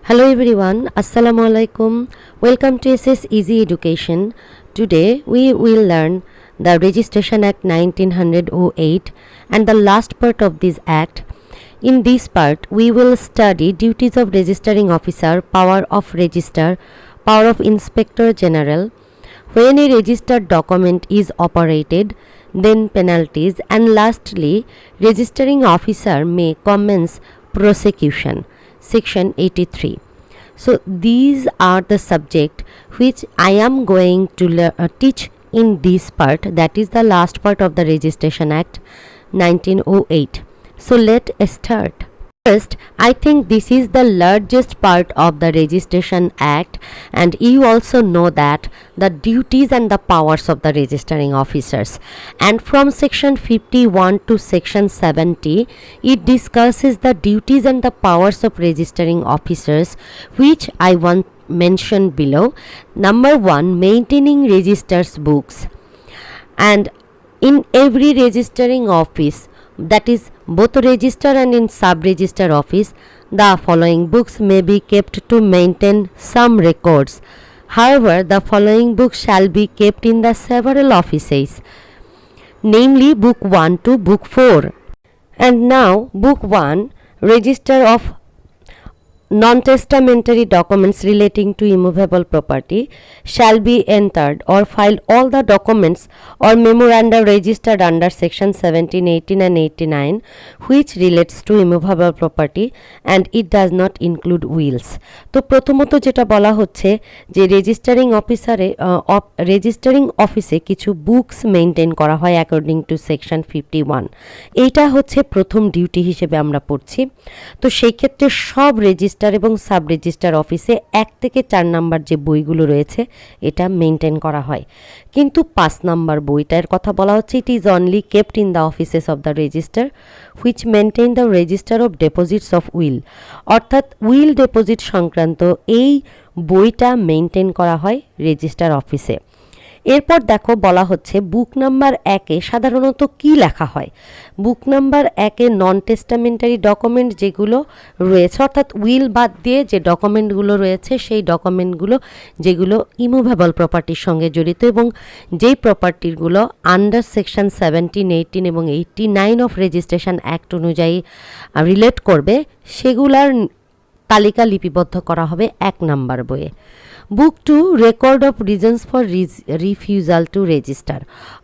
Hello everyone, Assalamu alaikum. Welcome to SS Easy Education. Today we will learn the Registration Act 1908 and the last part of this act. In this part, we will study duties of registering officer, power of register, power of inspector general, when a registered document is operated, then penalties, and lastly, registering officer may commence prosecution. Section 83. So these are the subject which I am going to teach in this part, that is the last part of the Registration Act 1908. So let's start. First, I think this is the largest part of the Registration Act, and you also know that the duties and the powers of the registering officers. And from section 51 to section 70, it discusses the duties and the powers of registering officers, which I want mention below. Number 1, maintaining registers books. And in every registering office, that is both register and in sub-register office, the following books may be kept to maintain some records. However, the following books shall be kept in the several offices, namely book 1 to book 4. And now book 1, register of non-testamentary documents relating to immovable property, shall be entered or filed all the documents or memoranda registered under section 17, 18 and 89 which relates to immovable property, and it does not include wills. তো প্রথমত যেটা বলা হচ্ছে যে registering অফিসে কিছু books maintain করা হয় অ্যাকর্ডিং টু সেকশন 51। এইটা হচ্ছে প্রথম ডিউটি হিসেবে আমরা পড়ছি। তো সেই ক্ষেত্রে সব রেজিস্টার এবং সাব রেজিস্টার অফিসে 1 থেকে 4 নাম্বার যে বইগুলো রয়েছে এটা মেনটেন করা হয়, কিন্তু 5 নাম্বার বইটার কথা বলা হচ্ছে it is only kept in the offices of the register which maintain the register of deposits of will, অর্থাৎ উইল ডেপোজিট সংক্রান্ত এই বইটা মেনটেন করা হয় রেজিস্টার অফিসে। এরপর দেখো বলা হচ্ছে বুক নাম্বার 1-এ সাধারণত কি লেখা হয়। বুক নাম্বার 1-এ নন টেস্টামেন্টারি ডকুমেন্ট যেগুলো রয়েছে, অর্থাৎ উইল বাদ দিয়ে যে ডকুমেন্টগুলো রয়েছে সেই ডকুমেন্টগুলো যেগুলো ইমুভেবল প্রপার্টির সঙ্গে জড়িত এবং যেই প্রপার্টিগুলো আন্ডার সেকশন 17, 18 এবং 89 অফ রেজিস্ট্রেশন অ্যাক্ট অনুযায়ী রিলেট করবে, সেগুলার তালিকা লিপিবদ্ধ করা হবে 1 নাম্বার বইয়ে। বুক 2, record of reasons for refusal to register,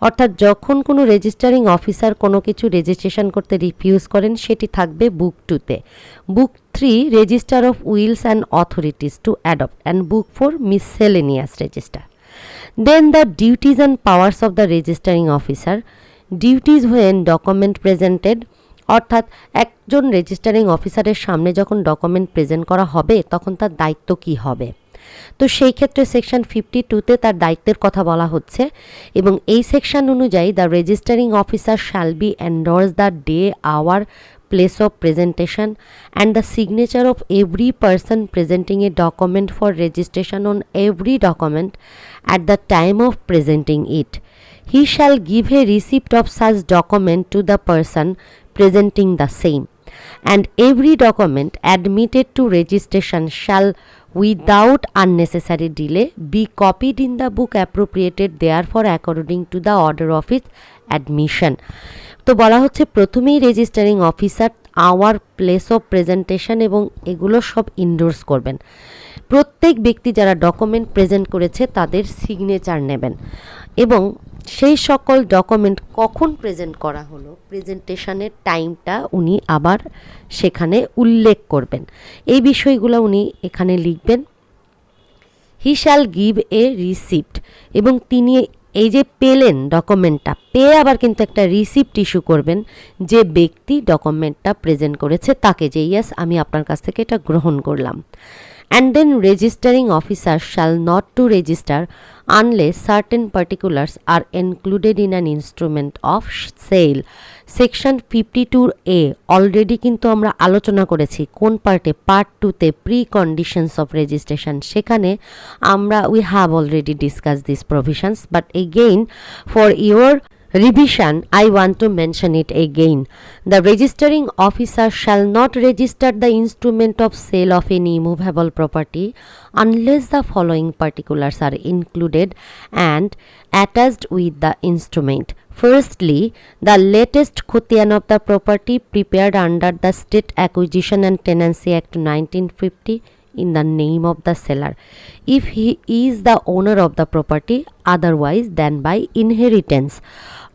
অর্থাৎ যখন কোনো রেজিস্টারিং অফিসার কোনো কিছু রেজিস্ট্রেশন করতে রিফিউজ করেন সেটি থাকবে বুক 2-তে। Book 3, register of wills and authorities to adopt, and book 4, miscellaneous register. Then the duties and powers of the registering officer. Duties when document presented, অর্থাৎ একজন রেজিস্টারিং অফিসারের সামনে যখন ডকুমেন্ট প্রেজেন্ট করা হবে তখন তার দায়িত্ব কি হবে। তো সেই ক্ষেত্রে সেকশন 52-তে তার দায়িত্বের কথা বলা হচ্ছে এবং এই সেকশন অনুযায়ী the registering officer shall be endorse the day, hour, place of presentation and the signature of every person presenting a document for registration on every document at the time of presenting it. He shall give a receipt of such document to the person presenting the same, and every document admitted to registration shall without unnecessary delay be copied in the book appropriated therefore according to the order of its admission. তো বলা হচ্ছে প্রথমেই registering officer hour, place of presentation এবং এগুলো সব endorse করবেন। প্রত্যেক ব্যক্তি যারা ডকুমেন্ট প্রেজেন্ট করেছে তাদের সিগনেচার নেবেন এবং সেই সকল ডকুমেন্ট কখন প্রেজেন্ট করা হলো প্রেজেন্টেশনের টাইমটা উনি আবার সেখানে উল্লেখ করবেন। এই বিষয়গুলো উনি এখানে লিখবেন। He shall give a receipt, এবং তিনি এই যে পেলেন ডকুমেন্টটা পেয়ে আবার কিন্তু একটা রিসিপ্ট ইস্যু করবেন যে ব্যক্তি ডকুমেন্টটা প্রেজেন্ট করেছে তাকে, যে ইয়েস আমি আপনার কাছ থেকে এটা গ্রহণ করলাম। And then registering officer shall not to register unless certain particulars are included in an instrument of sale. Section 52A already কিন্তু আমরা আলোচনা করেছি কোন পার্টে, পার্ট 2-তে প্রি কন্ডিশনস অফ রেজিস্ট্রেশন। সেখানে আমরা we have already discuss this provisions, but again for your Revision, I want to mention it again. The registering officer shall not register the instrument of sale of any movable property unless the following particulars are included and attached with the instrument. Firstly, the latest khutian of the property prepared under the State Acquisition and Tenancy Act 1950 in the name of the seller, if he is the owner of the property otherwise than by inheritance.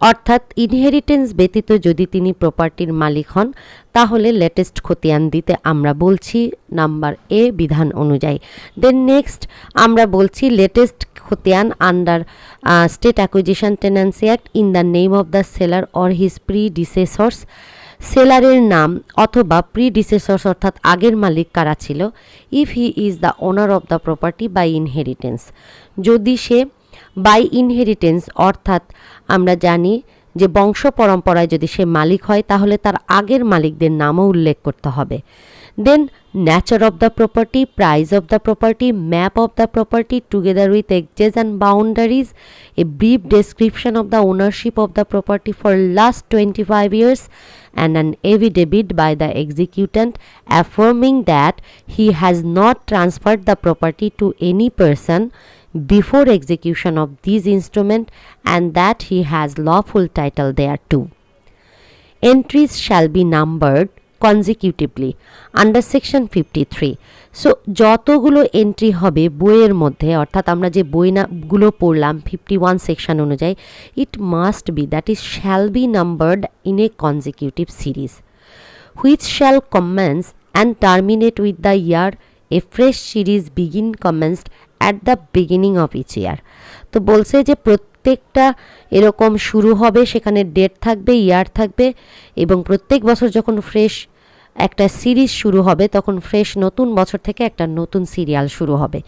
অর্থাৎ inheritance ব্যতীত যদি তিনি প্রপার্টির মালিক হন তাহলে latest খতিয়ান দিতে আমরা বলছি নাম্বার এ বিধান অনুযায়ী। দেন নেক্সট আমরা বলছি লেটেস্ট খতিয়ান under state acquisition tenancy act in the name of the seller or his predecessors, সেলারের নাম অথবা প্রিডিসেসর্স অর্থাৎ আগের মালিক কারা ছিল, if he is the owner of the property by inheritance, যদি সে বাই ইনহেরিটেন্স অর্থাৎ আমরা জানি যে বংশ পরম্পরায় যদি সে মালিক হয় তাহলে তার আগের মালিকদের নামও উল্লেখ করতে হবে। দেন nature of the property, price of the property, map of the property together with edges and boundaries, a brief description of the ownership of the property for last 25 years and an affidavit by the executant affirming that he has not transferred the property to any person before execution of this instrument and that he has lawful title thereto. Entries shall be numbered consecutively under section 53. So যতগুলো entry হবে বইয়ের মধ্যে অর্থাৎ আমরা যে বইগুলো পড়লাম 51 section অনুযায়ী, it must be that is shall be numbered in a consecutive series which shall commence and terminate with the year a fresh series begin commenced at the beginning of each year. তো বলছে যে প্রত্যেকটা এরকম শুরু হবে, সেখানে date থাকবে, ইয়ার থাকবে এবং প্রত্যেক বছর যখন ফ্রেশ একটা সিরিজ শুরু হবে তখন ফ্রেশ নতুন বছর থেকে একটা নতুন সিরিয়াল শুরু হবে,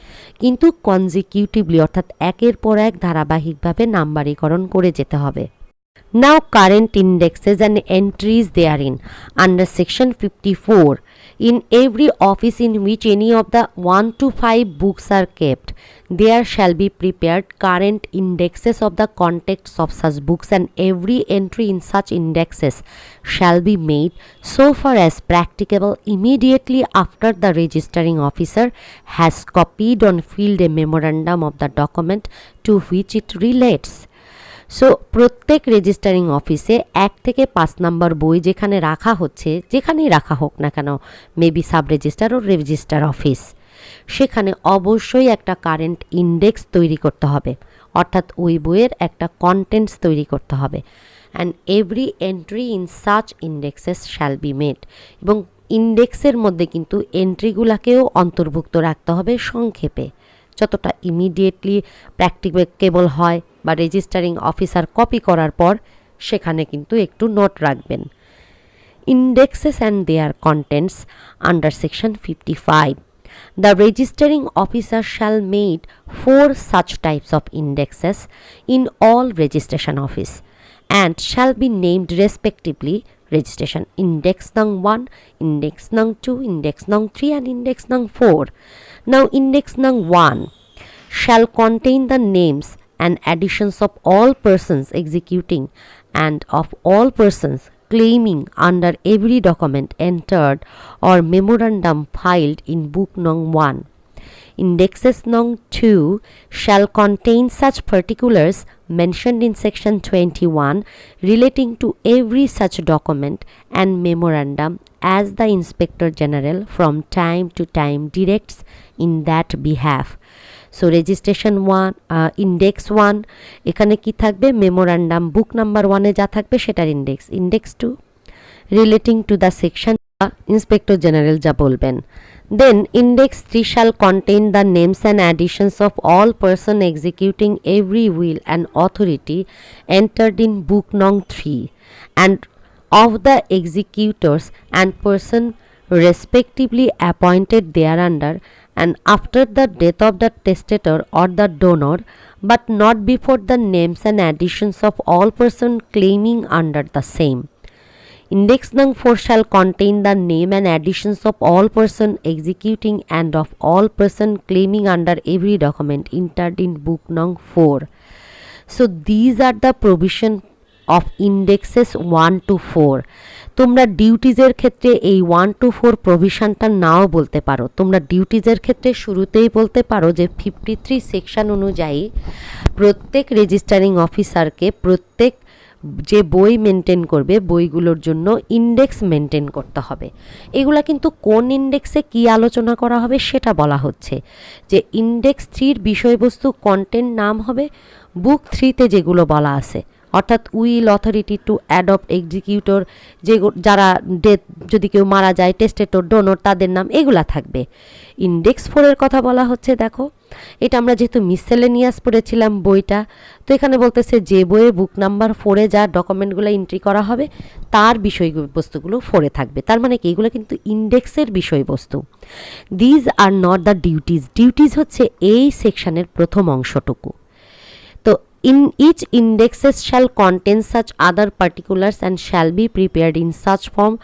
কিন্তু কনজিকিউটিভলি অর্থাৎ একের পর এক ধারাবাহিকভাবে নাম্বারিকরণ করে যেতে হবে। Now current indexes and entries therein under section 54. In every office in which any of the 1 to 5 books are kept, there shall be prepared current indexes of the contents of such books, and every entry in such indexes shall be made so far as practicable immediately after the registering officer has copied or filled a memorandum of the document to which it relates. So প্রত্যেক registering অফিসে 1 থেকে 5 নম্বর বই যেখানে রাখা হচ্ছে, যেখানেই রাখা হোক না কেন, মেবি সাব রেজিস্টার ও রেজিস্টার অফিস, সেখানে অবশ্যই একটা কারেন্ট ইন্ডেক্স তৈরি করতে হবে, অর্থাৎ ওই বইয়ের একটা কন্টেন্টস তৈরি করতে হবে। And every entry in such indexes shall be made, এবং ইন্ডেক্সের মধ্যে কিন্তু এন্ট্রিগুলোকেও অন্তর্ভুক্ত রাখতে হবে সংক্ষেপে, যতটা ইমিডিয়েটলি প্র্যাকটিকেবল হয় বা রেজিস্টারিং অফিসার কপি করার পর সেখানে কিন্তু একটু নোট রাখবেন। Indexes and their contents under section 55. The registering officer shall make 4 such types of indexes in all registration office and shall be named respectively registration index nung 1, index nung 2, index nung 3 and index nung 4. Now index nung 1 shall contain the names and additions of all persons executing and of all persons claiming under every document entered or memorandum filed in book nung 1. Indexes nung 2 shall contain such particulars mentioned in section 21 relating to every such document and memorandum as the Inspector General from time to time directs in that behalf. So registration 1 index 1 এখানে কি থাকবে, memorandum বুক number 1-এ যা থাকবে সেটার index, index 2 relating to the section inspector general যা বলবেন। দেন index 3 shall contain the names and additions of all person executing every will and authority entered in book nung 3 and of the executors and person respectively appointed thereunder and after the death of the testator or the donor, but not before the names and additions of all persons claiming under the same. Index nung 4 shall contain the name and additions of all persons executing and of all persons claiming under every document entered in book nung 4. So these are the provision of indexes 1 to 4। তোমরা ডিউটিজের ক্ষেত্রে এই 1 to 4 প্রভিশনটা নাও বলতে পারো, তোমরা ডিউটিজের ক্ষেত্রে শুরুতেই বলতে পারো যে 53 সেকশন অনুযায়ী প্রত্যেক রেজিস্টারিং অফিসারকে প্রত্যেক যে বই মেনটেন করবে বইগুলোর জন্য ইন্ডেক্স মেনটেন করতে হবে। এগুলা কিন্তু কোন ইন্ডেক্সে কি আলোচনা করা হবে সেটা বলা হচ্ছে, যে ইন্ডেক্স 3-র বিষয়বস্তু কন্টেন্ট নাম হবে বুক 3-তে যেগুলো বলা আছে, অর্থাৎ will, authority two adopt, executor, যে যারা ডেথ, যদি কেউ মারা যায়, টেস্টেটর, ডোনর, তাদের নাম এগুলা থাকবে। ইন্ডেক্স 4-এর কথা বলা হচ্ছে, দেখো এটা আমরা যেহেতু মিসেলেনিয়াস পড়েছিলাম বইটা, তো এখানে বলতেছে যে বইয়ে বুক নাম্বার 4-এ যা ডকুমেন্টগুলো এন্ট্রি করা হবে তার বিষয়বস্তুগুলো 4-এ থাকবে। তার মানে কি এগুলো কিন্তু ইন্ডেক্সের বিষয়বস্তু। These are not the duties. Duties হচ্ছে এই সেকশনের প্রথম অংশটুকু। তো in each indexes shall contain such other particulars and shall be prepared in such form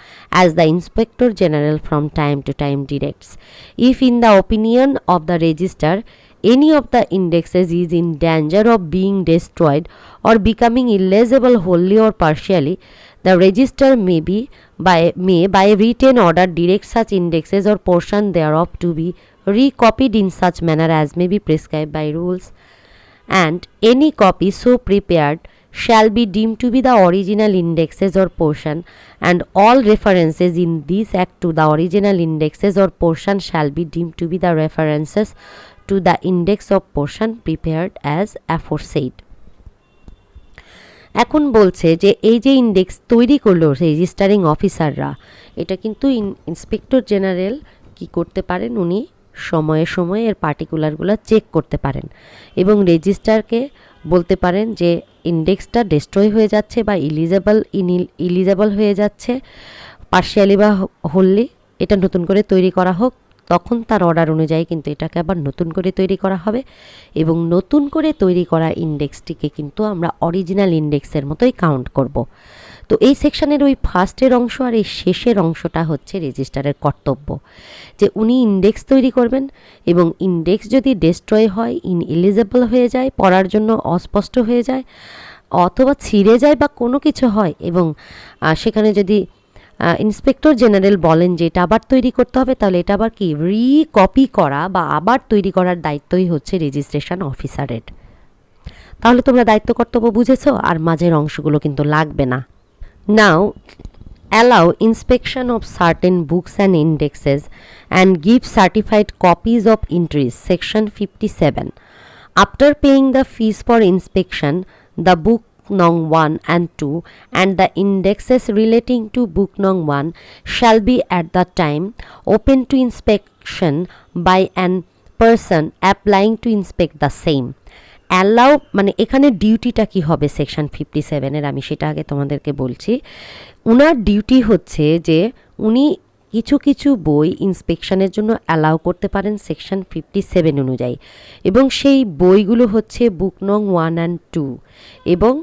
as the Inspector General from time to time directs. If in the opinion of the register any of the indexes is in danger of being destroyed or becoming illegible wholly or partially, the register may by written order direct such indexes or portion thereof to be recopied in such manner as may be prescribed by rules, and any copy so prepared shall be deemed to be the original indexes or portion, and all references in this act to the original indexes or portion shall be deemed to be the references to the index of portion prepared as aforesaid. এখন বলছে যে এই যে index তৈরি করলো registering অফিসাররা, এটা কিন্তু ইন্সপেক্টর জেনারেল কি করতে পারেন, উনি সময়ে সময়ে এর পার্টিকুলারগুলো চেক করতে পারেন এবং রেজিস্টারকে বলতে পারেন যে ইন্ডেক্সটা ডিস্ট্রয় হয়ে যাচ্ছে বা ইলিজেবল হয়ে যাচ্ছে, পার্শিয়ালি বা হোললি, এটা নতুন করে তৈরি করা হোক। তখন তার অর্ডার অনুযায়ী কিন্তু এটাকে আবার নতুন করে তৈরি করা হবে এবং নতুন করে তৈরি করা ইন্ডেক্সটিকে কিন্তু আমরা অরিজিনাল ইন্ডেক্সের মতোই কাউন্ট করব। তো এই সেকশনের ওই ফার্স্টের অংশ আর এই শেষের অংশটা হচ্ছে রেজিস্টারের কর্তব্য, যে উনি ইন্ডেক্স তৈরি করবেন এবং ইন্ডেক্স যদি ডিস্ট্রয় হয়, ইনএলিজেবল হয়ে যায়, পড়ার জন্য অস্পষ্ট হয়ে যায়, অথবা ছিঁড়ে যায় বা কোনো কিছু হয়, এবং সেখানে যদি ইন্সপেক্টর জেনারেল বলেন যে এটা আবার তৈরি করতে হবে, তাহলে এটা আবার কি রিকপি করা বা আবার তৈরি করার দায়িত্বই হচ্ছে রেজিস্ট্রেশন অফিসারের। তাহলে তোমরা দায়িত্ব কর্তব্য বুঝেছো, আর মাঝের অংশগুলো কিন্তু লাগবে না। Now allow inspection of certain books and indexes and give certified copies of entries. Section 57. After paying the fees for inspection, the book Nong 1 and 2 and the indexes relating to book Nong 1 shall be at the time open to inspection by an person applying to inspect the same. Allow মানে এখানে ডিউটিটা কি হবে section 57-এর, আমি সেটা আগে তোমাদেরকে বলছি। উনার ডিউটি হচ্ছে যে উনি কিছু কিছু বই ইন্সপেকশনের জন্য অ্যালাউ করতে পারেন সেকশন 57 অনুযায়ী, এবং সেই বইগুলো হচ্ছে বুক নং 1 and 2, এবং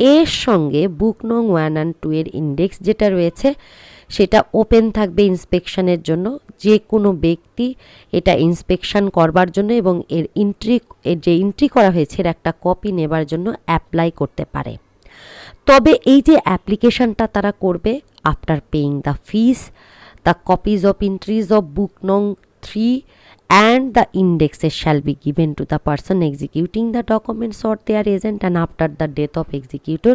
এর সঙ্গে বুক নং 1 and 2 এর ইন্ডেক্স যেটা রয়েছে সেটা ওপেন থাকবে ইন্সপেকশনের জন্য। যে কোনো ব্যক্তি এটা ইন্সপেকশন করবার জন্য এবং এর যে এন্ট্রি করা হয়েছে এর একটা কপি নেবার জন্য অ্যাপ্লাই করতে পারে। তবে এই যে অ্যাপ্লিকেশনটা তারা করবে, after paying the fees, the copies of entries of book নং 3 and the indexes shall be given to the person executing the documents or their agent and after the death of executor,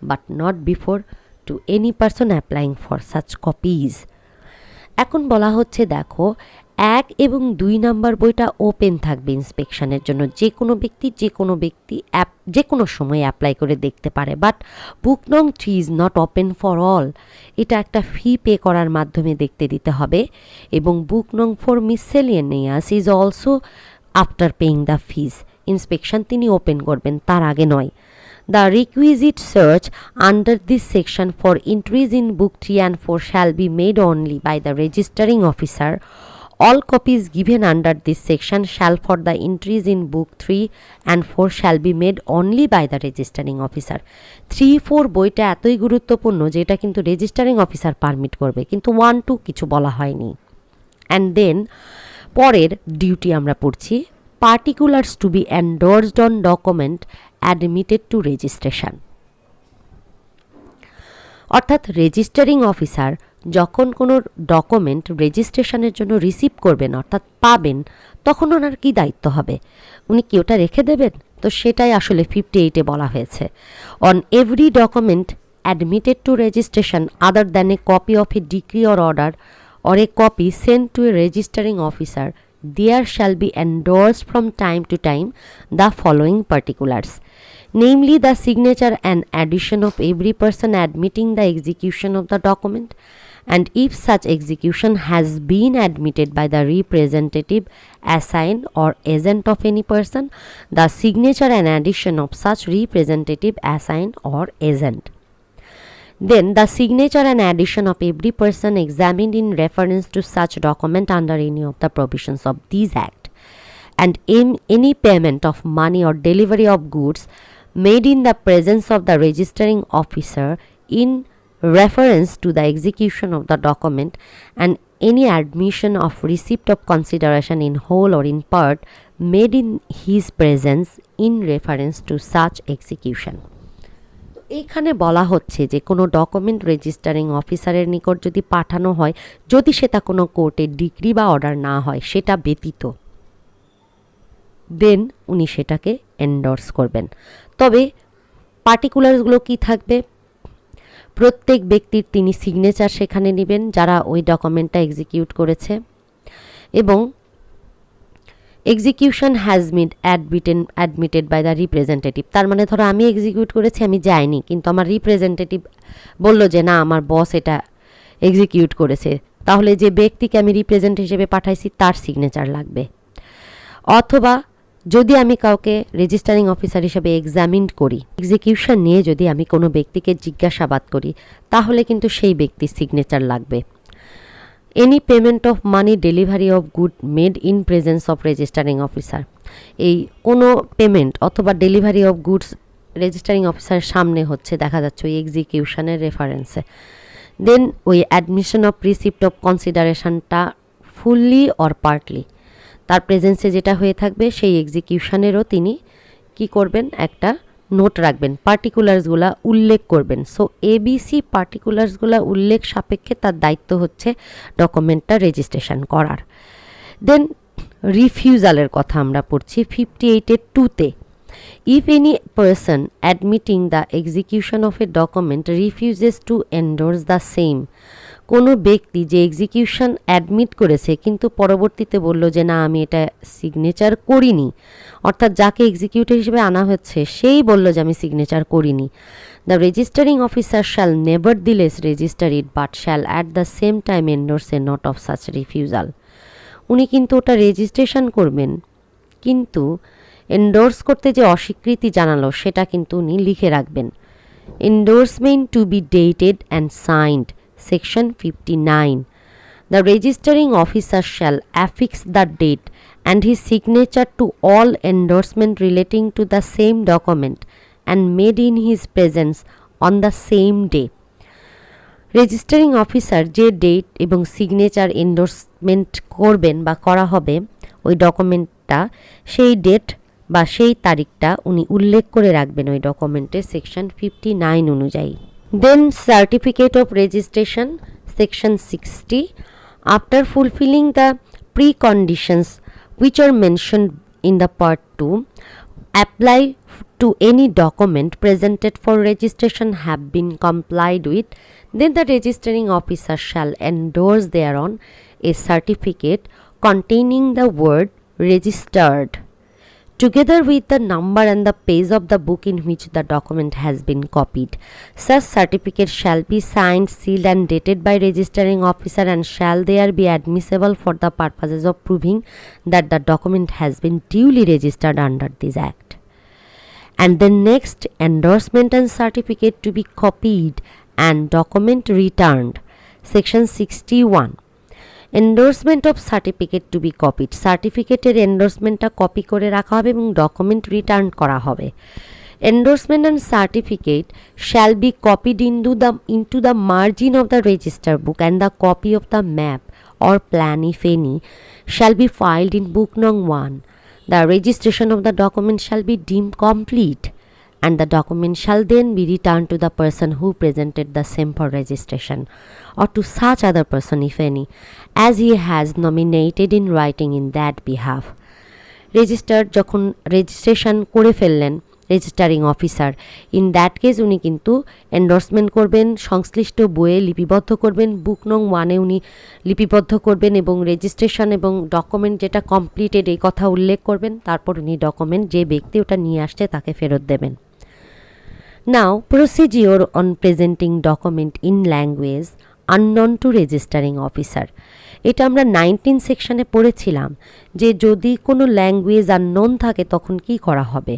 but not before, to any person applying for such copies. এখন বলা হচ্ছে দেখো 1 এবং 2 number বইটা open থাকবে ইন্সপেকশনের জন্য, যে কোনো ব্যক্তি যে কোনো সময় অ্যাপ্লাই করে দেখতে পারে, বাট বুক নং 3 is not open for all, এটা একটা ফি পে করার মাধ্যমে দেখতে দিতে হবে, এবং বুক নং 4 miscellaneous is also after paying the fees, inspection তিনি ওপেন করবেন, তার আগে নয়। The requisite search under this section for entries in book 3 and 4 shall be made only by the registering officer. All copies given under this section shall for the entries in book 3 and 4 shall be made only by the registering officer. 3-4 বইটা এতই গুরুত্বপূর্ণ যে এটা কিন্তু registering officer permit করবে, কিন্তু 1-2 কিছু বলা হয়নি। অ্যান্ড দেন পরের ডিউটি আমরা পড়ছি, particulars to be endorsed on document admitted to registration. অর্থাৎ রেজিস্টারিং অফিসার যখন কোনো ডকুমেন্ট রেজিস্ট্রেশনের জন্য রিসিভ করবেন অর্থাৎ পাবেন, তখন ওনার কী দায়িত্ব হবে? উনি কি ওটা রেখে দেবেন? তো সেটাই আসলে 58-এ বলা হয়েছে। On every document admitted to registration other than a copy of a decree or order or a copy sent to a registering officer, there shall be endorsed from time to time the following particulars, namely the signature and addition of every person admitting the execution of the document, and if such execution has been admitted by the representative, assigned or agent of any person, the signature and addition of such representative, assigned or agent. Then the signature and addition of every person examined in reference to such document under any of the provisions of this Act, and in any payment of money or delivery of goods made in the presence of the registering officer in reference to the execution of the document, and any admission of receipt of consideration in whole or in part made in his presence in reference to such execution. এইখানে বলা হচ্ছে যে কোনো document registering অফিসারের নিকট যদি পাঠানো হয়, যদি সেটা কোনো কোর্টের ডিক্রি বা অর্ডার না হয় সেটা ব্যতীত, দেন উনি সেটাকে এন্ডোর্স করবেন। তবে পার্টিকুলারসগুলো কি থাকবে? প্রত্যেক ব্যক্তির তিনি সিগনেচার সেখানে নেবেন যারা ওই ডকুমেন্টটা এক্সিকিউট করেছে, এবং execution has been admitted by the representative. তার মানে ধরো আমি এক্সিকিউট করেছি, আমি যাইনি, কিন্তু আমার রিপ্রেজেন্টেটিভ বলল যে না আমার বস এটা এক্সিকিউট করেছে, তাহলে যে ব্যক্তিকে আমি রিপ্রেজেন্ট হিসেবে পাঠাইছি তার সিগনেচার লাগবে। অথবা যদি আমি কাউকে রেজিস্টারিং অফিসার হিসেবে এক্সামিন করি, এক্সিকিউশন নিয়ে যদি আমি কোনো ব্যক্তিকে জিজ্ঞাসাবাদ করি, তাহলে কিন্তু সেই ব্যক্তির সিগনেচার লাগবে। Any payment of money, delivery of good made in presence of registering officer, এই কোনো পেমেন্ট অথবা ডেলিভারি অফ গুডস রেজিস্টারিং অফিসারের সামনে হচ্ছে দেখা যাচ্ছে ওই এক্সিকিউশনের রেফারেন্সে। দেন ওই অ্যাডমিশন অফ রিসিপ্ট অফ কনসিডারেশনটা ফুললি অর পার্টলি তার প্রেজেন্সে যেটা হয়ে থাকবে সেই এক্সিকিউশনেরও তিনি কি করবেন, একটা নোট রাখবেন, পার্টিকুলার্সগুলা উল্লেখ করবেন। সো এবিসি পার্টিকুলার্সগুলা উল্লেখ সাপেক্ষে তার দায়িত্ব হচ্ছে ডকুমেন্টটা রেজিস্ট্রেশন করার। দেন রিফিউজালের কথা আমরা পড়ছি 58-এর 2-তে। If any person admitting the execution of a document refuses to endorse the same, কোনো ব্যক্তি যে এক্সিকিউশন অ্যাডমিট করেছে কিন্তু পরবর্তীতে বলল যে না আমি এটা সিগনেচার করিনি, অর্থাৎ যাকে এক্সিকিউটর হিসেবে আনা হচ্ছে সেই বলল যে আমি সিগনেচার করিনি, the registering officer shall nevertheless register it but shall at the same time endorse a note of such refusal. উনি কিন্তু ওটা রেজিস্ট্রেশন করবেন, কিন্তু এন্ডোর্স করতে যে অস্বীকৃতি জানালো সেটা কিন্তু উনি লিখে রাখবেন। Endorsement to be dated and signed, Section 59. The registering officer shall affix the date and his signature to all endorsement relating to the same document and made in his presence on the same day. Registering officer যে date এবং signature endorsement করবেন বা করা হবে ওই ডকুমেন্টটা, সেই date বা সেই তারিখটা উনি উল্লেখ করে রাখবেন ওই ডকুমেন্টের সেকশন 59 অনুযায়ী। Then certificate of registration, section 60. After fulfilling the preconditions which are mentioned in the part 2, apply to any document presented for registration have been complied with, then the registering officer shall endorse thereon a certificate containing the word registered, together with the number and the page of the book in which the document has been copied. Such certificate shall be signed, sealed and dated by registering officer and shall there be admissible for the purposes of proving that the document has been duly registered under this Act. And the next, endorsement and certificate to be copied and document returned. Section 61. Endorsement of certificate to be copied, সার্টিফিকেটের এন্ডোর্সমেন্টটা copy করে রাখা হবে এবং document return করা হবে। Endorsement and certificate shall be copied into the margin of the register book and the copy of the map or plan if any shall be ফাইলড in বুক নং 1. The registration of the document shall be deemed complete and the document shall then be returned to the person who presented the same for registration, or to such other person, if any, as he has nominated in writing in that behalf. Register যখন registration করে ফেললেন registering officer, in that case উনি কিন্তু endorsement করবেন, সংশ্লিষ্ট বইয়ে লিপিবদ্ধ করবেন, বুক নং 1-এ উনি লিপিবদ্ধ করবেন এবং রেজিস্ট্রেশন এবং ডকুমেন্ট যেটা কমপ্লিটেড এই কথা উল্লেখ করবেন, তারপর উনি ডকুমেন্ট যে ব্যক্তি ওটা নিয়ে আসছে তাকে ফেরত দেবেন। Now procedure on presenting document in language unknown to registering officer. এটা আমরা 19 সেকশনে পড়েছিলাম যে যদি কোনো ল্যাঙ্গুয়েজ আননোন থাকে তখন কি করা হবে।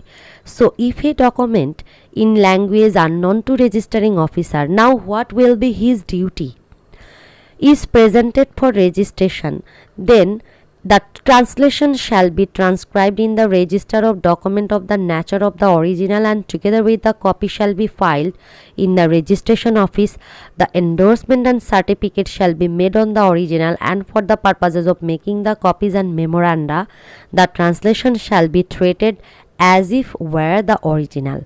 So if A document in language unknown to registering officer, now what will be his duty, is presented for registration, then the translation shall be transcribed in the register of document of the nature of the original, and together with the copy shall be filed in the registration office. The endorsement and certificate shall be made on the original, and for the purposes of making the copies and memoranda, the translation shall be treated as if were the original.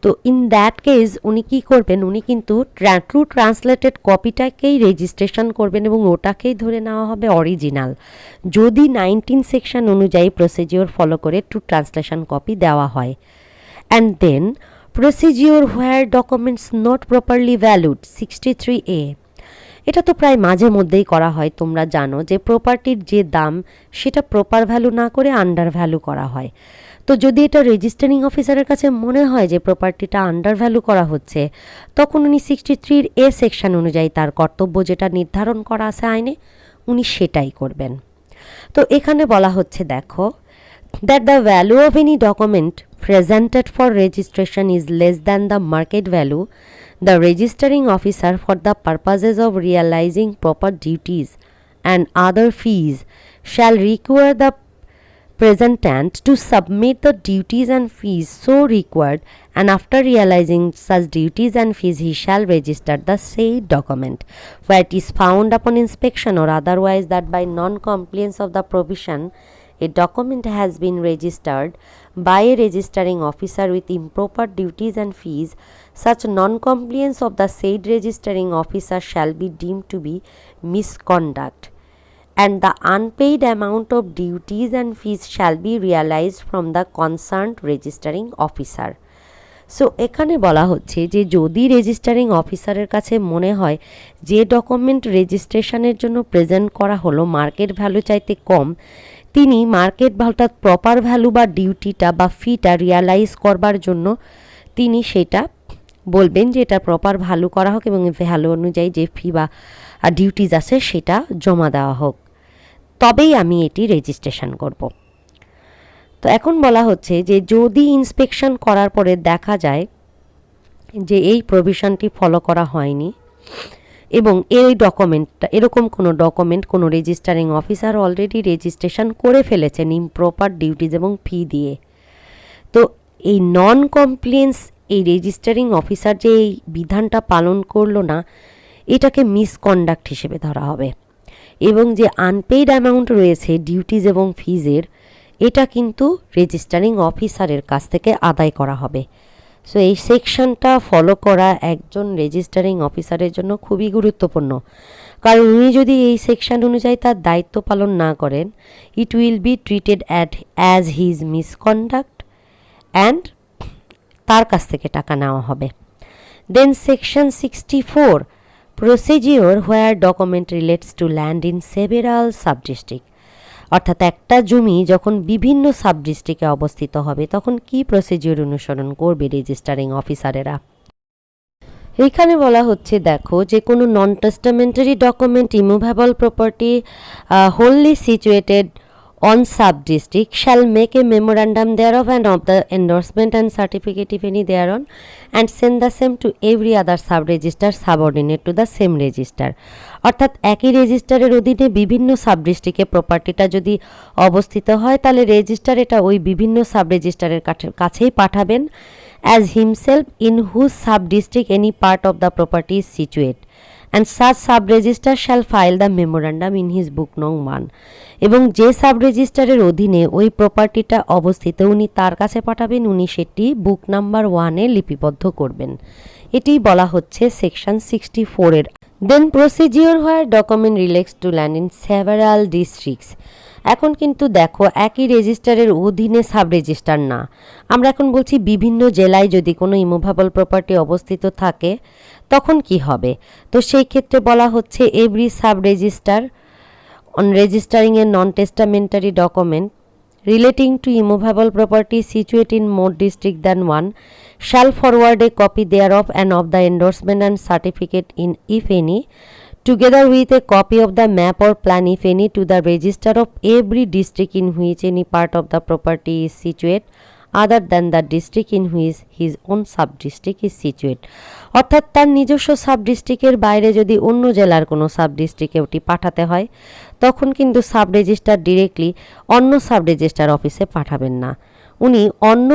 তো in that case উনি কী করবেন, উনি কিন্তু true translated কপিটাকেই registration করবেন এবং ওটাকেই ধরে নেওয়া হবে অরিজিনাল, যদি 19 সেকশন অনুযায়ী প্রসিজিওর ফলো করে ট্রু ট্রান্সলেশন কপি দেওয়া হয়। And then procedure where documents not properly valued 63A, এটা তো প্রায় মাঝে মধ্যেই করা হয়, তোমরা জানো যে প্রপার্টির যে দাম সেটা প্রপার ভ্যালু না করে আন্ডার ভ্যালু করা হয়। তো যদি এটা রেজিস্টারিং অফিসারের কাছে মনে হয় যে প্রপার্টিটা আন্ডার ভ্যালু করা হচ্ছে, তখন উনি 63A সেকশন অনুযায়ী তার কর্তব্য যেটা নির্ধারণ করা আছে আইনে, উনি সেটাই করবেন। তো এখানে বলা হচ্ছে দেখো, that the value of any document presented for registration is less than the market value, the registering officer for the purposes of realizing proper duties and other fees shall require the presentant to submit the duties and fees so required, and after realizing such duties and fees he shall register the said document, where it is found upon inspection or otherwise that by non-compliance of the provision a document has been registered by a registering officer with improper duties and fees, such non-compliance of the said registering officer shall be deemed to be misconduct, and the unpaid amount of duties and fees shall be realized from the concerned registering officer. So এখানে বলা হচ্ছে যে যদি registering অফিসারের কাছে মনে হয় যে ডকুমেন্ট রেজিস্ট্রেশনের জন্য প্রেজেন্ট করা হলো মার্কেট ভ্যালু চাইতে কম, তিনি মার্কেট ভ্যালুটা প্রপার ভ্যালু বা ডিউটিটা বা ফিটা রিয়ালাইজ করবার জন্য তিনি সেটা বলবেন যে এটা প্রপার ভ্যালু করা হোক এবং ভ্যালু অনুযায়ী যে ফি বা ডিউটিজ আছে সেটা জমা দেওয়া হোক, তবেই আমি এটি রেজিস্ট্রেশন করব। তো এখন বলা হচ্ছে যে যদি ইন্সপেকশন করার পরে দেখা যায় যে এই প্রভিশনটি ফলো করা হয়নি এবং এই ডকুমেন্টটা এরকম কোনো ডকুমেন্ট কোনো রেজিস্টারিং অফিসার অলরেডি রেজিস্ট্রেশন করে ফেলেছেন ইমপ্রপার ডিউটিজ এবং ফি দিয়ে, তো এই নন কমপ্লিয়েন্স এই রেজিস্টারিং অফিসার যে এই বিধানটা পালন করলো না, এটাকে মিসকন্ডাক্ট হিসেবে ধরা হবে এবং যে আনপেইড অ্যামাউন্ট রয়েছে ডিউটিজ এবং ফিজের, এটা কিন্তু রেজিস্টারিং অফিসারের কাছ থেকে আদায় করা হবে। সো এই সেকশনটা ফলো করা একজন রেজিস্টারিং অফিসারের জন্য খুবই গুরুত্বপূর্ণ, কারণ উনি যদি এই সেকশন অনুযায়ী তার দায়িত্ব পালন না করেন, it will be treated as his misconduct and তার কাছ থেকে টাকা নেওয়া হবে। Then section 64, procedure where document relates to land in several sub district, অর্থাৎ একটা জমি যখন বিভিন্ন সাব ডিস্ট্রিক্টে অবস্থিত হবে তখন কি প্রসিজিওর অনুসরণ করবে রেজিস্টারিং অফিসারেরা। এইখানে বলা হচ্ছে দেখো, যে কোনো non testamentary document immovable property wholly situated on sub-district shall make a memorandum thereof and of the endorsement and certificate if any thereon, and send the same to every other sub-register subordinate to the same register. অর্থাৎ একই রেজিস্টারের অধীনে বিভিন্ন sub ডিস্ট্রিক্টে প্রপার্টিটা যদি অবস্থিত হয় তাহলে রেজিস্টার এটা ওই বিভিন্ন সাব রেজিস্টারের কাছেই পাঠাবেন, as himself in whose sub district any part of the property is situate, and such sub-register shall file the memorandum in his book nong 1 এবং যে সাব রেজিস্টারের অধীনে ওই প্রপার্টিটা অবস্থিত উনি তার কাছে পাঠাবেন, উনি সেটি বুক নাম্বার 1 এ লিপিবদ্ধ করবেন। এটি বলা হচ্ছে সেকশন 64 এর। Then procedure where document relates to land in several districts. এখন কিন্তু দেখো একই রেজিস্টারের অধীনে সাব রেজিস্টার না, আমরা এখন বলছি বিভিন্ন জেলায় যদি কোনো ইমুভেবল প্রপার্টি অবস্থিত থাকে তখন কি হবে। তো সেই ক্ষেত্রে বলা হচ্ছে every sub registrar on registering a non-testamentary document relating to immovable property situate in more district than one shall forward a copy thereof and of the endorsement and certificate in if any together with a copy of the map or plan if any to the register of every district in which any part of the property is situate other than the district in which his own sub district is situate। অর্থাৎ তার নিজস্ব sub ডিস্ট্রিক্টের বাইরে যদি অন্য জেলার কোনো sub ডিস্ট্রিক্টে ওটি পাঠাতে হয় তখন কিন্তু সাব রেজিস্টার ডিরেক্টলি অন্য সাব রেজিস্টার অফিসে পাঠাবেন না, উনি অন্য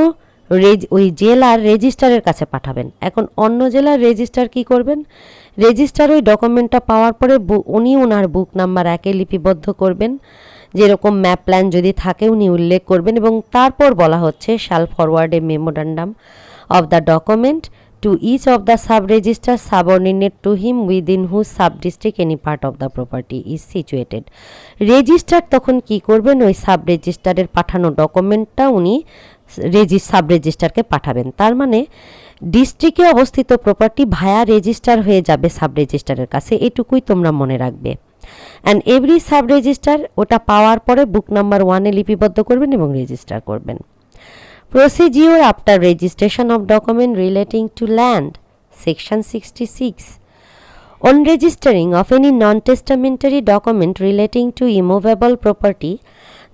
ওই জেলার রেজিস্টারের কাছে পাঠাবেন। এখন অন্য জেলার রেজিস্টার কি করবেন, রেজিস্টার ওই ডকুমেন্টটা পাওয়ার পরে উনি ওনার বুক নাম্বার 1 এ লিপিবদ্ধ করবেন, যেরকম ম্যাপ প্ল্যান যদি থাকে উনি উল্লেখ করবেন এবং তারপর বলা হচ্ছে শাল forward A memorandum of the document to each of the sub-register subordinate to him within whose sub-district any part of the property is situated। Register তখন কি করবেন, ওই সাব-রেজিস্টারের পাঠানো ডকুমেন্টটা উনি সাব-রেজিস্টারকে পাঠাবেন। তার মানে ডিস্ট্রিক্টে অবস্থিত প্রপার্টি ভায়া রেজিস্টার হয়ে যাবে সাব-রেজিস্টারের কাছে, এটুকুই তোমরা মনে রাখবে। অ্যান্ড এভরি সাব-রেজিস্টার ওটা পাওয়ার পরে বুক নাম্বার 1 এ লিপিবদ্ধ করবেন এবং রেজিস্টার করবেন। Procedure after registration of document relating to land, section 66. On registering of any non-testamentary document relating to immovable property,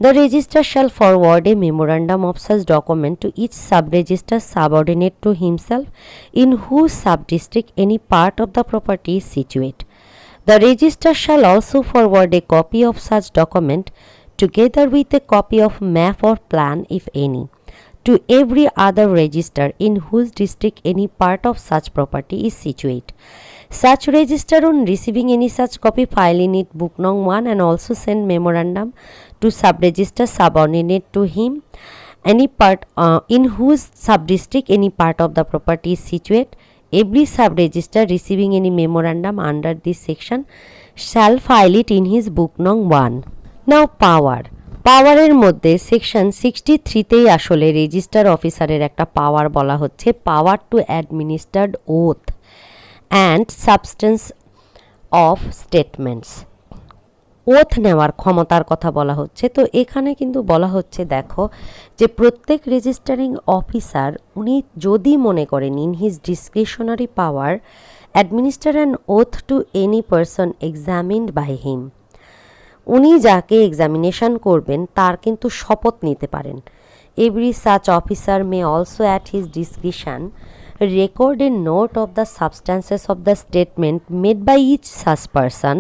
the registrar shall forward a memorandum of such document to each sub-register subordinate to himself in whose sub-district any part of the property is situate. The registrar shall also forward a copy of such document together with a copy of map or plan if any to every other register in whose district any part of such property is situate. Such register on receiving any such copy file in it book nong 1 and also send memorandum to sub-register subordinate to him any part in whose sub-district any part of the property is situate. Every sub-register receiving any memorandum under this section shall file it in his book nong 1. Now power. পাওয়ারের মধ্যে section 63তেই আসলে register অফিসারের একটা power বলা হচ্ছে power to administered oath and substance of statements. Oath নেওয়ার ক্ষমতার কথা বলা হচ্ছে। তো এখানে কিন্তু বলা হচ্ছে দেখো যে প্রত্যেক রেজিস্টারিং অফিসার উনি যদি মনে করেন in his discretionary power administer an oath to any person examined by him, উনি যাকে এক্সামিনেশন করবেন তার কিন্তু শপথ নিতে পারেন। Every such officer may also at his discretion record a note of the substances of the statement made by each such person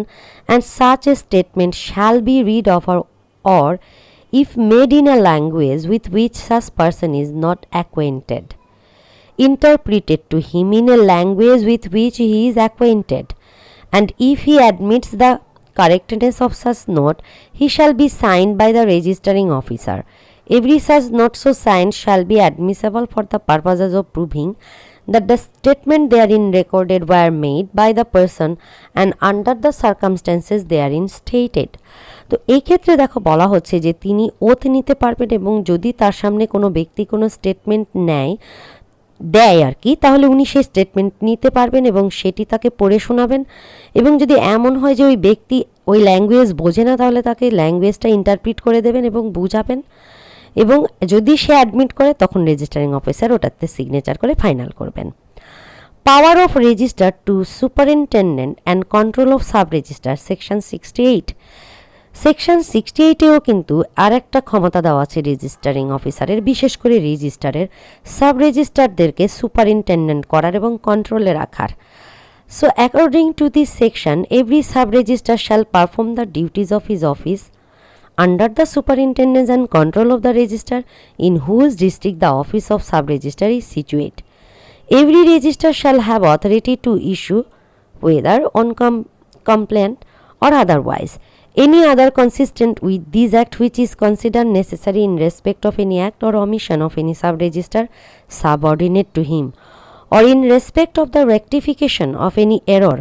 and such a statement shall be read of or if made in a language with which such person is not acquainted, interpreted to him in a language with which he is acquainted, and if he admits the correctness of such note, he shall be signed by the registering officer. Every such note so signed shall be admissible for the purposes of proving that the statement therein recorded were made by the person and under the circumstances therein stated. তো এই ক্ষেত্রে দেখো বলা হচ্ছে যে তিনি oath নিতে পারবেন এবং যদি তার সামনে কোনো ব্যক্তি কোনো স্টেটমেন্ট দেয় আর কি, তাহলে উনি সেই স্টেটমেন্ট নিতে পারবেন এবং সেটি তাকে পড়ে শোনাবেন। এবং যদি এমন হয় যে ওই ব্যক্তি ওই ল্যাঙ্গুয়েজ বোঝে না তাহলে তাকে ল্যাঙ্গুয়েজটা ইন্টারপ্রিট করে দেবেন এবং বুঝাবেন, এবং যদি সে অ্যাডমিট করে তখন রেজিস্টারিং অফিসার ওটাতে সিগনেচার করে ফাইনাল করবেন। Power of register to superintendent and control of sub register section 68। Section 68এও কিন্তু আর একটা ক্ষমতা দেওয়া আছে রেজিস্টারিং অফিসারের, বিশেষ করে রেজিস্টারের সাব রেজিস্টারদেরকে সুপারিনটেন্ডেন্ট করার এবং কন্ট্রোলে রাখার। So according to this section every sub registrar shall perform the duties of his office under the superintendence and control of the register in whose district the office of sub-register is situate. Every register shall have authority to issue whether on complaint or otherwise. Any other consistent with this act which is considered necessary in respect of any act or omission of any sub-register subordinate to him, or in respect of the rectification of any error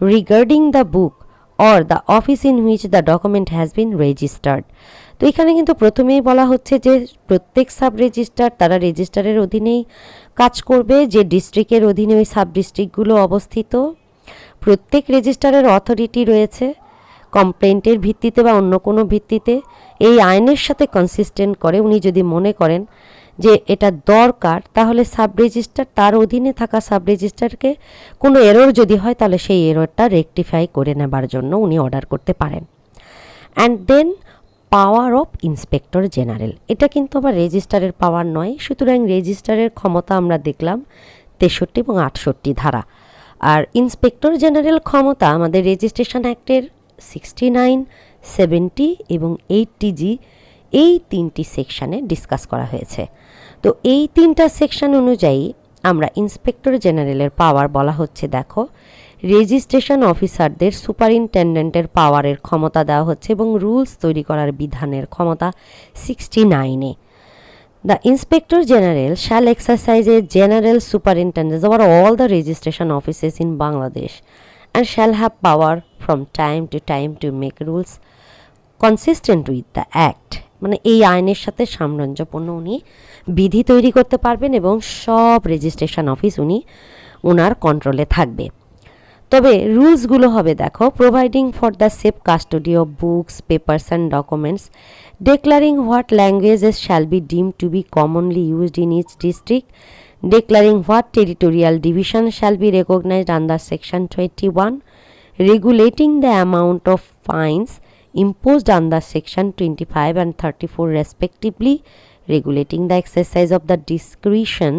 regarding the book or the office in which the document has been registered. তো এখানে কিন্তু প্রথমেই বলা হচ্ছে যে প্রত্যেক sub registrar তারা রেজিস্ট্রারের অধীনেই কাজ করবে, যে ডিস্ট্রিক্টের অধীনে ওই সাব ডিস্ট্রিক্টগুলো অবস্থিত। প্রত্যেক রেজিস্ট্রারের অথরিটি রয়েছে কমপ্লেন্টের ভিত্তিতে বা অন্য কোনো ভিত্তিতে এই আইনের সাথে কনসিস্টেন্ট করে উনি যদি মনে করেন যে এটা দরকার, তাহলে সাব রেজিস্ট্রার তার অধীনে থাকা সাব রেজিস্ট্রারকে কোনো এরর যদি হয় তাহলে সেই এররটা রেকটিফাই করে নেবার জন্য উনি অর্ডার করতে পারেন। And then power of inspector general, এটা কিন্তু আবার রেজিস্ট্রারের পাওয়ার নয়। সুতরাং রেজিস্ট্রারের ক্ষমতা আমরা দেখলাম 63 এবং 68 ধারা, আর ইন্সপেক্টর জেনারেল ক্ষমতা আমাদের রেজিস্ট্রেশন অ্যাক্টের 69, 70 এবং 80G এই তিনটি সেকশানে ডিসকাস করা হয়েছে। তো এই তিনটা সেকশন অনুযায়ী আমরা ইন্সপেক্টর জেনারেলের পাওয়ার বলা হচ্ছে, দেখো রেজিস্ট্রেশন অফিসারদের সুপারিনটেন্ডেন্টের পাওয়ারের ক্ষমতা দেওয়া হচ্ছে এবং রুলস তৈরি করার বিধানের ক্ষমতা 69-এ। The Inspector General shall exercise a general superintendence over all the registration offices in Bangladesh and shall have power from time to time to make rules consistent with the Act. মানে এই আইনের সাথে সামঞ্জস্যপূর্ণ উনি বিধি তৈরি করতে পারবেন এবং সব রেজিস্ট্রেশন অফিস উনি ওনার কন্ট্রোলে থাকবে। তবে রুলসগুলো হবে দেখো, providing for the safe custody of books, papers and documents, declaring what languages shall be deemed to be commonly used in each district, declaring what territorial division shall be recognized under Section 21, regulating the amount of fines imposed under Section 25 and 34 respectively, regulating the exercise of the discretion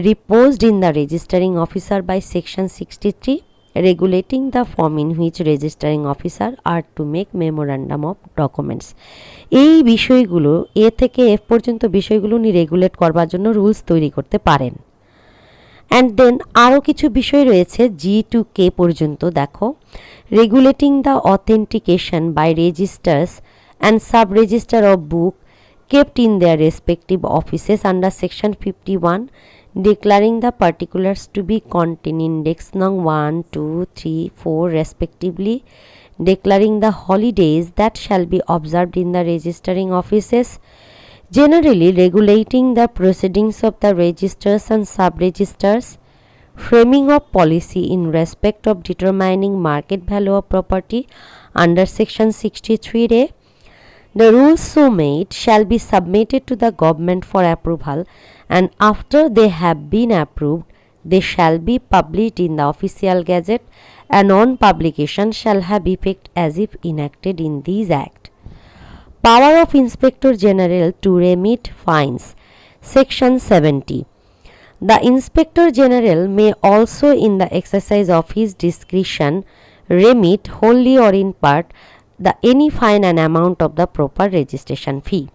reposed in the registering officer by Section 63, regulating the form in which registering officer are to make memorandum of documents. এই বিষয়গুলো এ থেকে F পর্যন্ত বিষয়গুলো উনি regulate করবার জন্য rules তৈরি করতে পারেন। অ্যান্ড দেন আরও কিছু বিষয় রয়েছে জি টু কে পর্যন্ত, দেখো regulating the authentication by registers and sub register of book kept in their respective offices under Section 51, declaring the particulars to be contained in Index Nung 1, 2, 3, 4 respectively, declaring the holidays that shall be observed in the registering offices, generally regulating the proceedings of the registers and sub-registers, framing of policy in respect of determining market value of property under Section 63A. The rules so made shall be submitted to the government for approval, and after they have been approved, they shall be published in the official gazette, and on publication shall have effect as if enacted in this Act. Power of Inspector General to remit fines. Section 70. The Inspector General may also, in the exercise of his discretion, remit wholly or in part any fine and amount of the proper registration fee.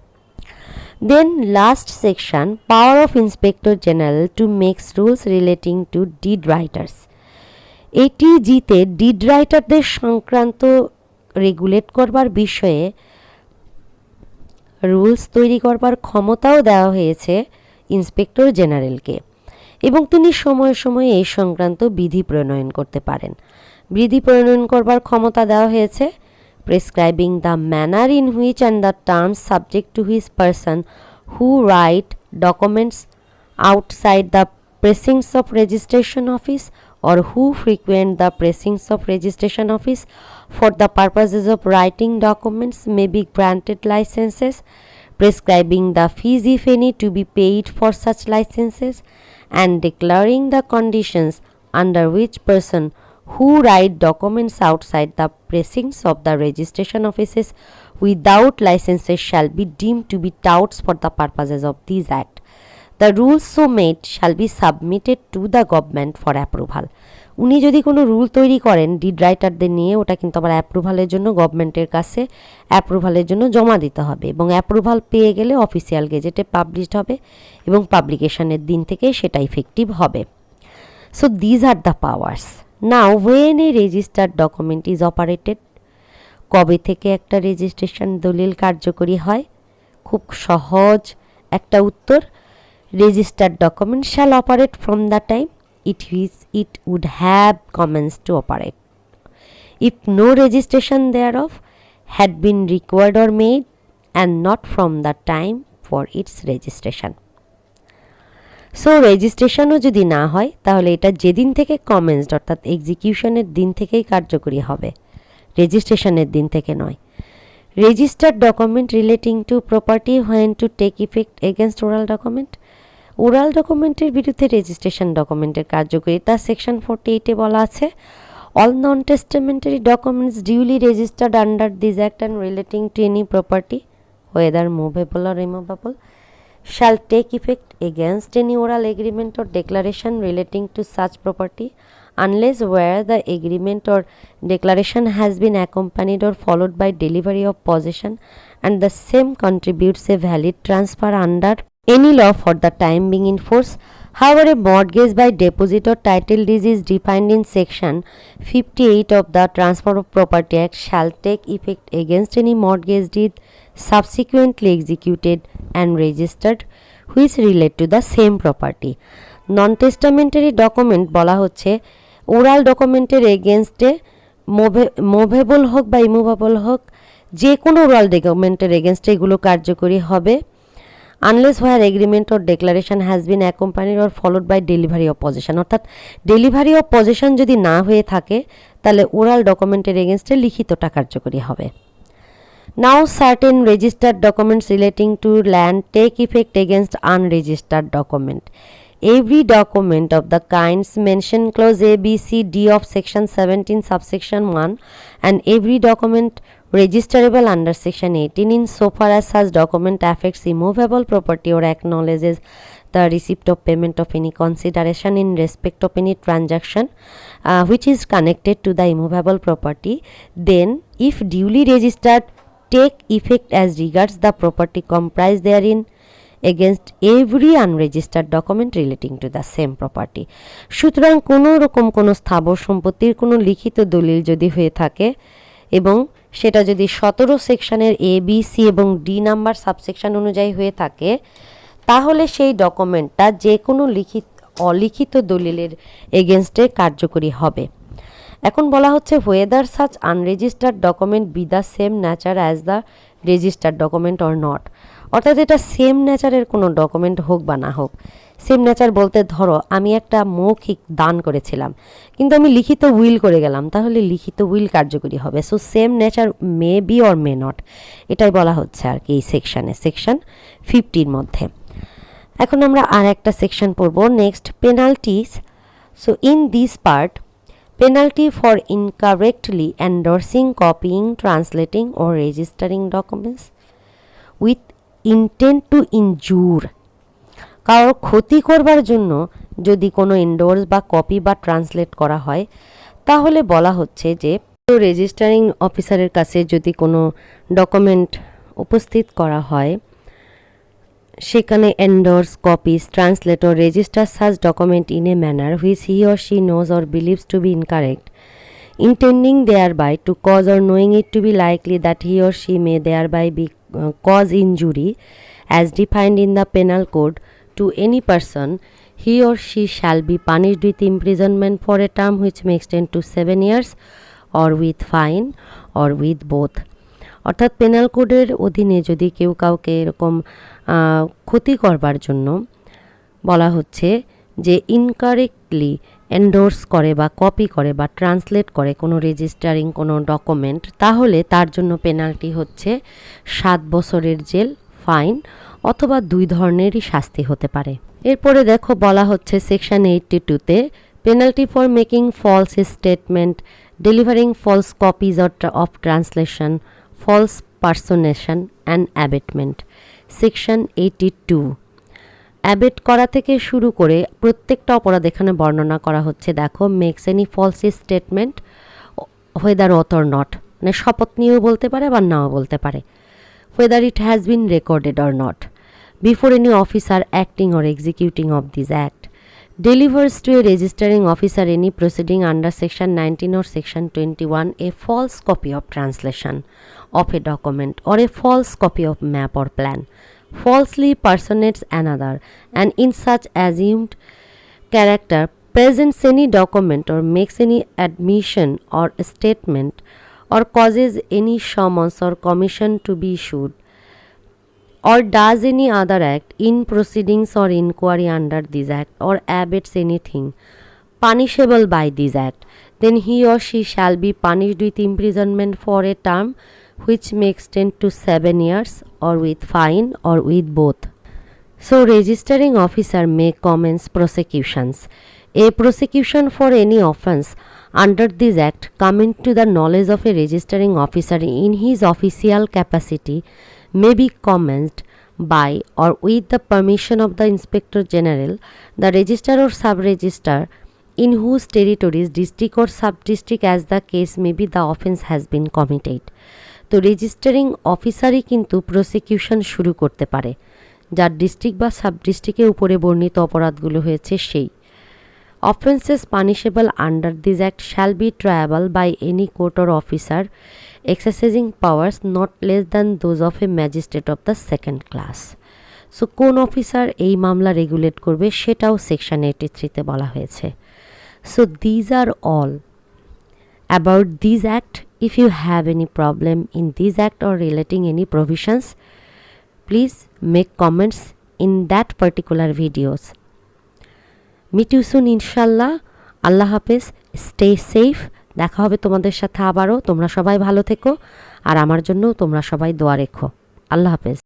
Then last section, power of Inspector General to make rules relating to deed writers. এটি জিতে did রাইটারদের সংক্রান্ত regulate করবার বিষয়ে rules তৈরি করবার ক্ষমতাও দেওয়া হয়েছে ইন্সপেক্টর জেনারেলকে, এবং তিনি সময়ে সময়ে এই সংক্রান্ত বিধি প্রণয়ন করতে পারেন। বিধি প্রণয়ন করবার ক্ষমতা দেওয়া হয়েছে prescribing the manner in which and the terms subject to his person who write documents outside the precincts of registration office or who frequent the precincts of registration office for the purposes of writing documents may be granted licenses, prescribing the fees if any to be paid for such licenses, and declaring the conditions under which person who write documents outside the precincts of the registration offices without licenses shall be deemed to be touts for the purposes of this Act. The rules so made shall be submitted to the government for approval. উনি যদি কোনো rule তৈরি করেন did রাইটারদের নিয়ে, ওটা কিন্তু আবার অ্যাপ্রুভালের জন্য গভর্নমেন্টের কাছে অ্যাপ্রুভালের জন্য জমা দিতে হবে, এবং অ্যাপ্রুভাল পেয়ে গেলে অফিসিয়াল গেজেটে পাবলিশড হবে এবং পাবলিকেশনের দিন থেকে সেটা ইফেক্টিভ হবে। So these are the powers. Now when a registered document is operated, কবে থেকে একটা রেজিস্ট্রেশন দলিল কার্যকরী হয়? খুব সহজ একটা উত্তর, registered document shall operate from the time it would have commenced to operate. If no registration thereof had been required or made, and not from the time for its registration. So রেজিস্ট্রেশনও যদি না হয় তাহলে এটা যেদিন থেকে commenced অর্থাৎ এক্সিকিউশনের দিন থেকেই কার্যকরী হবে, রেজিস্ট্রেশনের দিন থেকে নয়। Registered document relating to property when to take effect against oral document, oral ডকুমেন্টের বিরুদ্ধে রেজিস্ট্রেশন ডকুমেন্টের কার্যকারিতা সেকশন 48-এ বলা আছে, all non-testamentary documents duly registered under this act and relating to any property, whether movable or immovable, shall take effect against any oral agreement or declaration relating to such property, unless where the agreement or declaration has been accompanied or followed by delivery of possession and the same contributes a valid transfer under any law for the time being in force. However, a mortgage by deposit or title deed is defined in section 58 of the Transfer of Property Act shall take effect against any mortgage deed subsequently executed and registered which relate to the same property. Non-testamentary document বলা হচ্ছে oral ডকুমেন্টের এগেনস্টে movable হোক বা immovable হোক যে কোনো oral ডকুমেন্টের এগেনস্টে এগুলো কার্যকরী হবে unless where agreement or declaration has been accompanied or followed by delivery of possession, অর্থাৎ ডেলিভারি অফ পজেশন যদি না হয়ে থাকে তাহলে ওরাল ডকুমেন্টের এগেনস্টে লিখিতটা কার্যকরী হবে। Now certain registered documents relating to land take effect against unregistered document. Every document of the kinds mentioned clause A, B, C, D of section 17 subsection 1 and every document registerable under section 18 in so far as such document affects immovable property or acknowledges the receipt of payment of any consideration in respect of any transaction which is connected to the immovable property, then if duly registered take effect as regards the property comprised therein against every unregistered document relating to the same property. সুতরাং কোনো রকম কোনো স্থাবর সম্পত্তির কোনো লিখিত দলিল যদি হয়ে থাকে এবং সেটা যদি 17 সেকশনের এ বি সি এবং ডি নাম্বার সাবসেকশন অনুযায়ী হয়ে থাকে তাহলে সেই ডকুমেন্টটা যে কোনো অলিখিত দলিলের এগেনস্টে কার্যকরী হবে। এখন বলা হচ্ছে whether such unregistered document be the same nature as the registered document or not, অর্থাৎ এটা সেম নেচারের কোনো ডকুমেন্ট হোক বা না হোক। সেম নেচার বলতে ধরো আমি একটা মৌখিক দান করেছিলাম কিন্তু আমি লিখিত উইল করে গেলাম, তাহলে লিখিত উইল কার্যকরী হবে। So same nature may be or may not, এটাই বলা হচ্ছে আর কি এই সেকশানে, সেকশন 50-র মধ্যে। এখন আমরা আর একটা সেকশন পড়বো next, penalties. So in this part penalty for incorrectly endorsing, copying, translating or registering documents with intent to injure, কারোর ক্ষতি করবার জন্য যদি কোনো এন্ডোর্স বা কপি বা ট্রান্সলেট করা হয় তাহলে বলা হচ্ছে যে রেজিস্টারিং অফিসারের কাছে যদি কোনো ডকুমেন্ট উপস্থিত করা হয় সেখানে endorse, copies, translate or register such document in a manner which he or she knows or believes to be incorrect, intending thereby to cause or knowing it to be likely that he or she may thereby be cause injury as defined in the penal code to any person, he or she shall be punished with imprisonment for a term which may extend to 7 years or with fine or with both. অর্থাৎ penal কোডের অধীনে যদি কেউ কাউকে এরকম ক্ষতি করবার জন্য বলা হচ্ছে যে ইনকারেক্টলি এন্ডোর্স করে বা কপি করে বা ট্রান্সলেট করে কোনো রেজিস্টারিং কোনো ডকুমেন্ট, তাহলে তার জন্য পেনাল্টি হচ্ছে 7 বছরের জেল, ফাইন অথবা 2 ধরনেরই শাস্তি হতে পারে। এরপরে দেখো বলা হচ্ছে সেকশন 82-তে penalty for making false statement, delivering false copies of translation, false personation and abetment. Section 82 abet করা থেকে শুরু করে প্রত্যেকটা অপরাধ এখানে বর্ণনা করা হচ্ছে। দেখো, makes any false statement whether oath or not, মানে শপথ নিয়েও বলতে পারে বা নাও বলতে পারে, whether it has been recorded or not, before any officer acting or executing of this act, delivers to a registering officer any proceeding under section 19 or section 21 a false copy of translation of a document or a false copy of map or plan, falsely personates another, and in such assumed character presents any document or makes any admission or statement or causes any summons or commission to be issued or does any other act in proceedings or inquiry under this act or abets anything punishable by this act, then he or she shall be punished with imprisonment for a term which may extend to 7 years or with fine or with both. So, registering officer may commence prosecutions. A prosecution for any offence under this act coming to the knowledge of a registering officer in his official capacity may be commenced by or with the permission of the Inspector General, the Registrar or Sub-Registrar in whose territories, district or sub-district as the case may be, the offence has been committed. তো registering অফিসারই কিন্তু prosecution শুরু করতে পারে, যার district বা sub ডিস্ট্রিক্টের উপরে বর্ণিত অপরাধগুলো হয়েছে সেই। Offences punishable under this act shall be triable by any court or officer exercising powers not less than those of a magistrate of the second class. So কোন অফিসার এই মামলা রেগুলেট করবে সেটাও সেকশন 83-তে বলা হয়েছে। So these are all about this act. If you have any problem in this act or relating any provisions, please make comments in that particular videos. Meet you soon inshallah. আল্লাহ হাফেজ, stay safe. দেখা হবে তোমাদের সাথে আবারও। তোমরা সবাই ভালো থেকো আর আমার জন্য তোমরা সবাই দোয়া রেখো। আল্লাহ হাফেজ।